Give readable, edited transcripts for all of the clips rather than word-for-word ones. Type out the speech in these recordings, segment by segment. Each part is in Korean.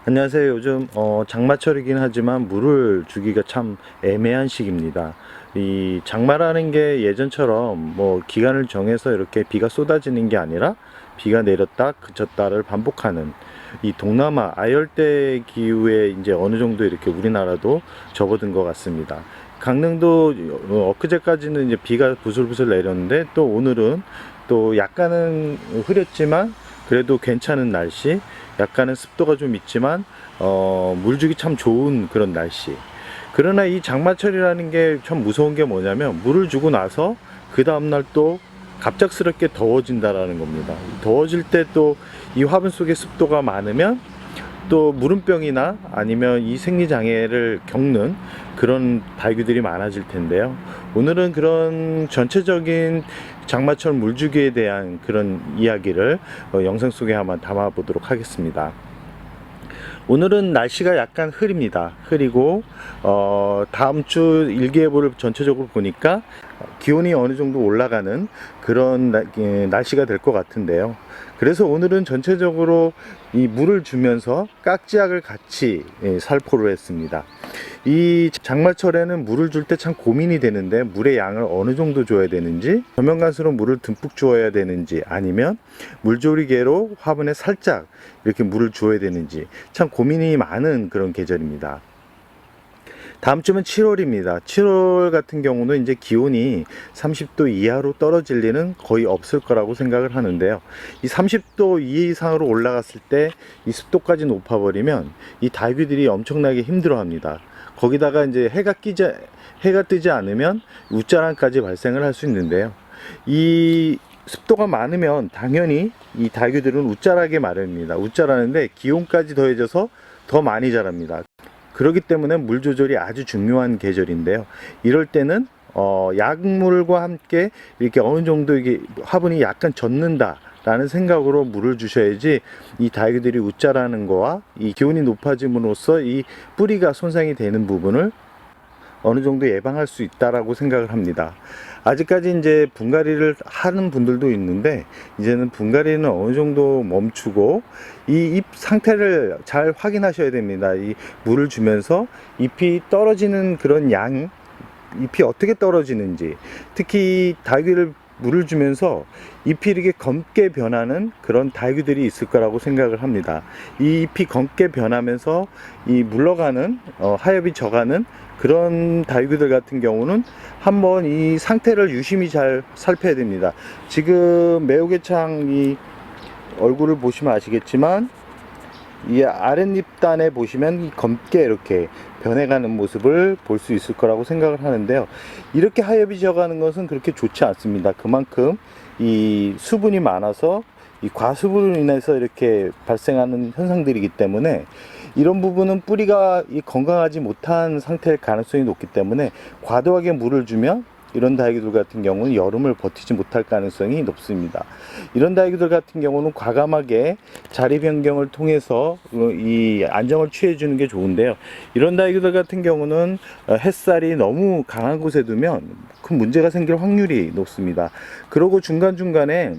안녕하세요. 요즘 장마철이긴 하지만 물을 주기가 참 애매한 시기입니다. 이 장마라는 게 예전처럼 뭐 기간을 정해서 이렇게 비가 쏟아지는 게 아니라 비가 내렸다 그쳤다를 반복하는 이 동남아 아열대 기후에 이제 어느 정도 이렇게 우리나라도 접어든 것 같습니다. 강릉도 엊그제까지는 이제 비가 부슬부슬 내렸는데 또 오늘은 또 약간은 흐렸지만 그래도 괜찮은 날씨, 약간은 습도가 좀 있지만 물주기 참 좋은 그런 날씨. 그러나 이 장마철이라는 게 참 무서운 게 뭐냐면 물을 주고 나서 그 다음날 또 갑작스럽게 더워진다라는 겁니다. 더워질 때 또 이 화분 속에 습도가 많으면 또 물음병이나 아니면 이 생리장애를 겪는 그런 다육이들이 많아질 텐데요. 오늘은 그런 전체적인 장마철 물주기에 대한 그런 이야기를 영상 속에 한번 담아 보도록 하겠습니다. 오늘은 날씨가 약간 흐립니다. 흐리고 다음 주 일기예보를 전체적으로 보니까 기온이 어느 정도 올라가는 그런 날씨가 될 것 같은데요. 그래서 오늘은 전체적으로 이 물을 주면서 깍지약을 같이 살포를 했습니다. 이 장마철에는 물을 줄 때 참 고민이 되는데 물의 양을 어느 정도 줘야 되는지, 저면간수로 물을 듬뿍 주어야 되는지, 아니면 물조리개로 화분에 살짝 이렇게 물을 주어야 되는지 참 고민이 많은 그런 계절입니다. 다음 주면 7월입니다. 7월 같은 경우는 이제 기온이 30도 이하로 떨어질 일은 거의 없을 거라고 생각을 하는데요. 이 30도 이상으로 올라갔을 때 이 습도까지 높아버리면 이 다육이들이 엄청나게 힘들어합니다. 거기다가 이제 해가 뜨지 않으면 웃자랑까지 발생을 할 수 있는데요. 이 습도가 많으면 당연히 이 다육이들은 웃자라게 마련입니다. 웃자라는데 기온까지 더해져서 더 많이 자랍니다. 그렇기 때문에 물 조절이 아주 중요한 계절인데요. 이럴 때는 약물과 함께 이렇게 어느 정도 이게 화분이 약간 젖는다 라는 생각으로 물을 주셔야지 이 다육이들이 웃자라는 거와 이 기온이 높아짐으로써 이 뿌리가 손상이 되는 부분을 어느 정도 예방할 수 있다라고 생각을 합니다. 아직까지 이제 분갈이를 하는 분들도 있는데 이제는 분갈이는 어느 정도 멈추고 이 잎 상태를 잘 확인하셔야 됩니다. 이 물을 주면서 잎이 떨어지는 그런 양, 잎이 어떻게 떨어지는지, 특히 다육이를 물을 주면서 잎이 이렇게 검게 변하는 그런 다육이들이 있을 거라고 생각을 합니다. 이 잎이 검게 변하면서 이 물러가는 하엽이 져가는 그런 다육이들 같은 경우는 한번 이 상태를 유심히 잘 살펴야 됩니다. 지금 매우개창 이 얼굴을 보시면 아시겠지만 이 아랫잎단에 보시면 검게 이렇게 변해가는 모습을 볼 수 있을 거라고 생각을 하는데요. 이렇게 하엽이 져가는 것은 그렇게 좋지 않습니다. 그만큼 이 수분이 많아서 이 과수분으로 인해서 이렇게 발생하는 현상들이기 때문에 이런 부분은 뿌리가 건강하지 못한 상태일 가능성이 높기 때문에 과도하게 물을 주면 이런 다육이들 같은 경우는 여름을 버티지 못할 가능성이 높습니다. 이런 다육이들 같은 경우는 과감하게 자리 변경을 통해서 이 안정을 취해 주는 게 좋은데요. 이런 다육이들 같은 경우는 햇살이 너무 강한 곳에 두면 큰 문제가 생길 확률이 높습니다. 그리고 중간중간에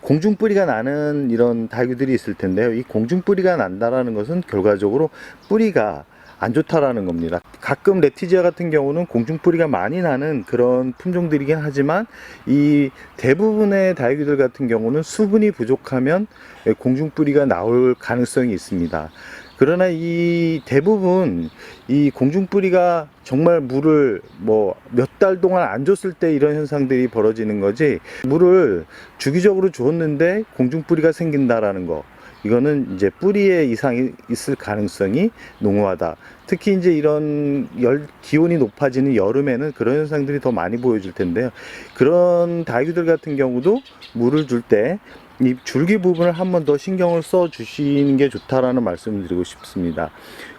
공중뿌리가 나는 이런 다육이들이 있을 텐데요. 이 공중뿌리가 난다라는 것은 결과적으로 뿌리가 안 좋다라는 겁니다. 가끔 레티지아 같은 경우는 공중뿌리가 많이 나는 그런 품종들이긴 하지만 이 대부분의 다육이들 같은 경우는 수분이 부족하면 공중뿌리가 나올 가능성이 있습니다. 그러나 이 대부분 이 공중뿌리가 정말 물을 뭐 몇 달 동안 안 줬을 때 이런 현상들이 벌어지는 거지, 물을 주기적으로 줬는데 공중뿌리가 생긴다라는 거, 이거는 이제 뿌리에 이상이 있을 가능성이 농후하다. 특히 이제 이런 기온이 높아지는 여름에는 그런 현상들이 더 많이 보여질 텐데요. 그런 다육이들 같은 경우도 물을 줄 때 이 줄기 부분을 한 번 더 신경을 써 주시는 게 좋다라는 말씀을 드리고 싶습니다.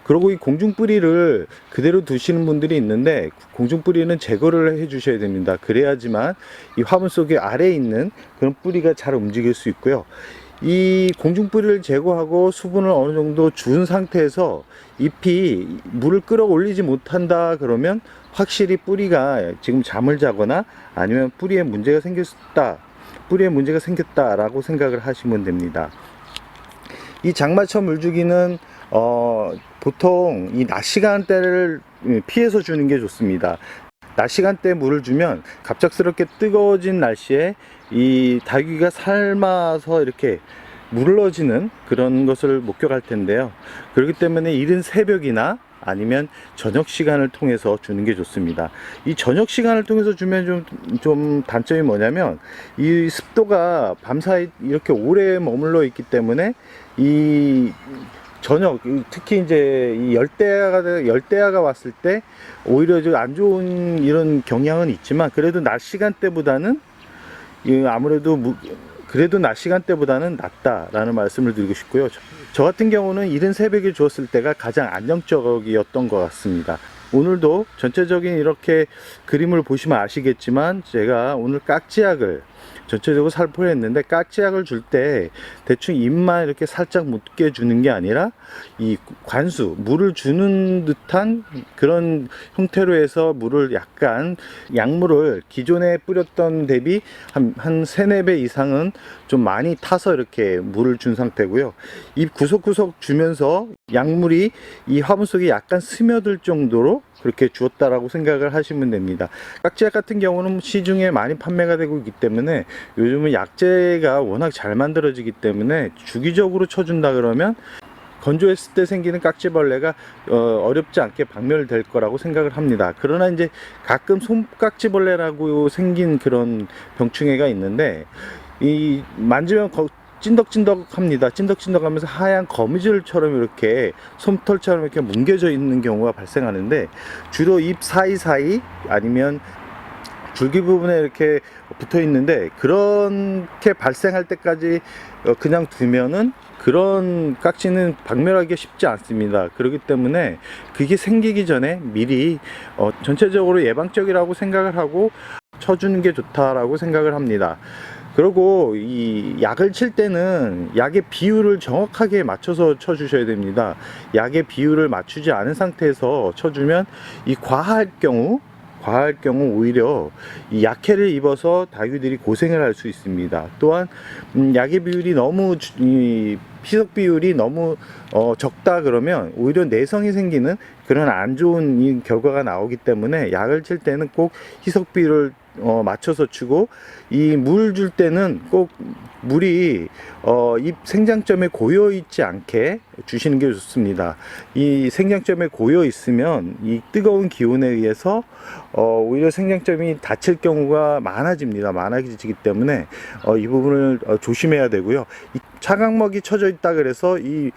그리고 이 공중뿌리를 그대로 두시는 분들이 있는데 공중뿌리는 제거를 해 주셔야 됩니다. 그래야지만 이 화분 속에 아래에 있는 그런 뿌리가 잘 움직일 수 있고요. 이 공중뿌리를 제거하고 수분을 어느 정도 준 상태에서 잎이 물을 끌어올리지 못한다 그러면 확실히 뿌리가 지금 잠을 자거나 아니면 뿌리에 문제가 생겼다라고 생각을 하시면 됩니다. 이 장마철 물주기는 보통 이 낮 시간대를 피해서 주는 게 좋습니다. 낮 시간대에 물을 주면 갑작스럽게 뜨거워진 날씨에 이 닭귀가 삶아서 이렇게 물러지는 그런 것을 목격할 텐데요. 그렇기 때문에 이른 새벽이나 아니면 저녁 시간을 통해서 주는 게 좋습니다. 이 저녁 시간을 통해서 주면 좀 단점이 뭐냐면 이 습도가 밤사이 이렇게 오래 머물러 있기 때문에 이 저녁, 특히 이제 이 열대야가 왔을 때 오히려 안 좋은 이런 경향은 있지만, 그래도 낮 시간대보다는 아무래도 그래도 낮 시간대보다는 낫다라는 말씀을 드리고 싶고요. 저 같은 경우는 이른 새벽에 주었을 때가 가장 안정적이었던 것 같습니다. 오늘도 전체적인 이렇게 그림을 보시면 아시겠지만, 제가 오늘 깍지약을 전체적으로 살포를 했는데, 깍지약을 줄 때 대충 입만 이렇게 살짝 묻게 주는 게 아니라 이 관수, 물을 주는 듯한 그런 형태로 해서 물을 약간, 약물을 기존에 뿌렸던 대비 한 3, 4배 이상은 좀 많이 타서 이렇게 물을 준 상태고요. 입 구석구석 주면서 약물이 이 화분 속에 약간 스며들 정도로 그렇게 주었다라고 생각을 하시면 됩니다. 깍지약 같은 경우는 시중에 많이 판매가 되고 있기 때문에, 요즘은 약재가 워낙 잘 만들어지기 때문에 주기적으로 쳐준다 그러면 건조했을 때 생기는 깍지벌레가 어렵지 않게 박멸될 거라고 생각을 합니다. 그러나 이제 가끔 솜깍지벌레라고 생긴 그런 병충해가 있는데, 이 만지면 찐덕찐덕합니다. 찐덕찐덕하면서 하얀 거미줄처럼 이렇게 솜털처럼 이렇게 뭉개져 있는 경우가 발생하는데, 주로 입 사이사이 아니면 줄기 부분에 이렇게 붙어 있는데, 그렇게 발생할 때까지 그냥 두면은 그런 깍지는 박멸하기가 쉽지 않습니다. 그렇기 때문에 그게 생기기 전에 미리 전체적으로 예방적이라고 생각을 하고 쳐주는 게 좋다라고 생각을 합니다. 그리고 이 약을 칠 때는 약의 비율을 정확하게 맞춰서 쳐주셔야 됩니다. 약의 비율을 맞추지 않은 상태에서 쳐주면 이 과할 경우 오히려 이 약해를 입어서 닭들이 고생을 할 수 있습니다. 또한 약의 비율이 너무 희석 비율이 너무 적다 그러면 오히려 내성이 생기는 그런 안 좋은 이 결과가 나오기 때문에, 약을 칠 때는 꼭 희석 비율을 맞춰서 치고, 이 물 줄 때는 꼭 물이 잎 생장점에 고여 있지 않게 주시는 게 좋습니다. 이 생장점에 고여 있으면 이 뜨거운 기온에 의해서 오히려 생장점이 다칠 경우가 많아지기 때문에 이 부분을 조심해야 되고요. 이 차광먹이 쳐져 있다 그래서 이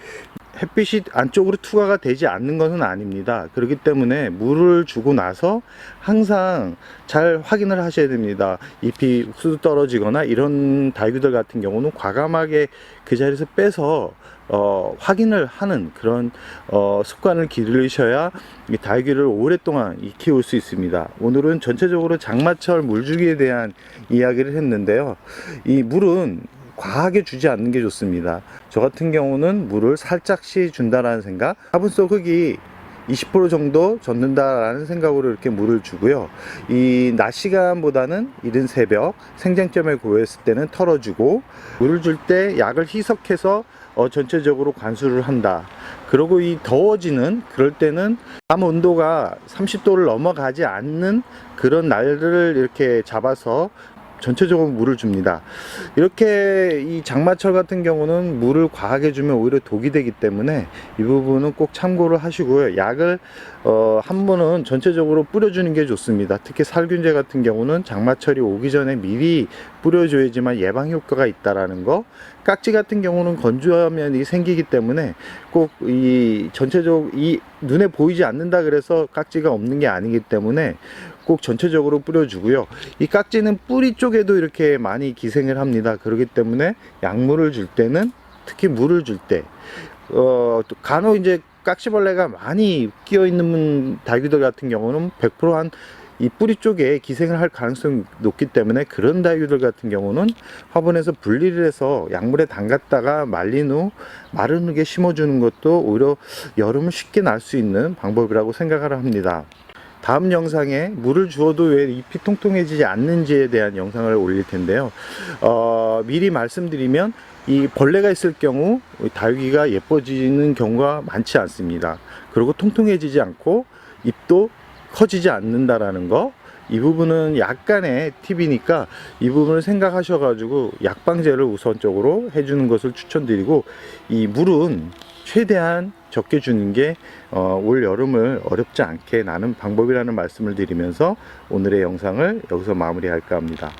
햇빛이 안쪽으로 투과가 되지 않는 것은 아닙니다. 그렇기 때문에 물을 주고 나서 항상 잘 확인을 하셔야 됩니다. 잎이 옥수수 떨어지거나 이런 닭들 같은 경우는 과감하게 그 자리에서 빼서 확인을 하는 그런 습관을 기르셔야 이 닭을 오랫동안 키울 수 있습니다. 오늘은 전체적으로 장마철 물주기에 대한 이야기를 했는데요. 이 물은 과하게 주지 않는 게 좋습니다. 저 같은 경우는 물을 살짝씩 준다라는 생각, 화분 속 흙이 20% 정도 젖는다라는 생각으로 이렇게 물을 주고요. 이 낮 시간보다는 이른 새벽 생장점에 고였을 때는 털어주고, 물을 줄 때 약을 희석해서 전체적으로 관수를 한다. 그리고 이 더워지는 그럴 때는 밤 온도가 30도를 넘어가지 않는 그런 날을 이렇게 잡아서 전체적으로 물을 줍니다. 이렇게 이 장마철 같은 경우는 물을 과하게 주면 오히려 독이 되기 때문에 이 부분은 꼭 참고를 하시고요. 약을 한 번은 전체적으로 뿌려주는 게 좋습니다. 특히 살균제 같은 경우는 장마철이 오기 전에 미리 뿌려줘야지만 예방 효과가 있다라는 거. 깍지 같은 경우는 건조하면 생기기 때문에 꼭 이 전체적으로 이 눈에 보이지 않는다 그래서 깍지가 없는 게 아니기 때문에 꼭 전체적으로 뿌려주고요. 이 깍지는 뿌리 쪽에도 이렇게 많이 기생을 합니다. 그렇기 때문에 약물을 줄 때는, 특히 물을 줄 때 간혹 이제 깍지벌레가 많이 끼어 있는 닭들 같은 경우는 100% 이 뿌리 쪽에 기생을 할 가능성이 높기 때문에, 그런 닭들 같은 경우는 화분에서 분리를 해서 약물에 담갔다가 말린 후 마른 흙에 심어주는 것도 오히려 여름을 쉽게 날 수 있는 방법이라고 생각을 합니다. 다음 영상에 물을 주어도 왜 잎이 통통해지지 않는지에 대한 영상을 올릴 텐데요. 미리 말씀드리면 이 벌레가 있을 경우 다육이가 예뻐지는 경우가 많지 않습니다. 그리고 통통해지지 않고 잎도 커지지 않는다라는 거, 이 부분은 약간의 팁이니까 이 부분을 생각하셔가지고 약방제를 우선적으로 해주는 것을 추천드리고, 이 물은 최대한 적게 주는 게 올 여름을 어렵지 않게 나는 방법이라는 말씀을 드리면서 오늘의 영상을 여기서 마무리할까 합니다.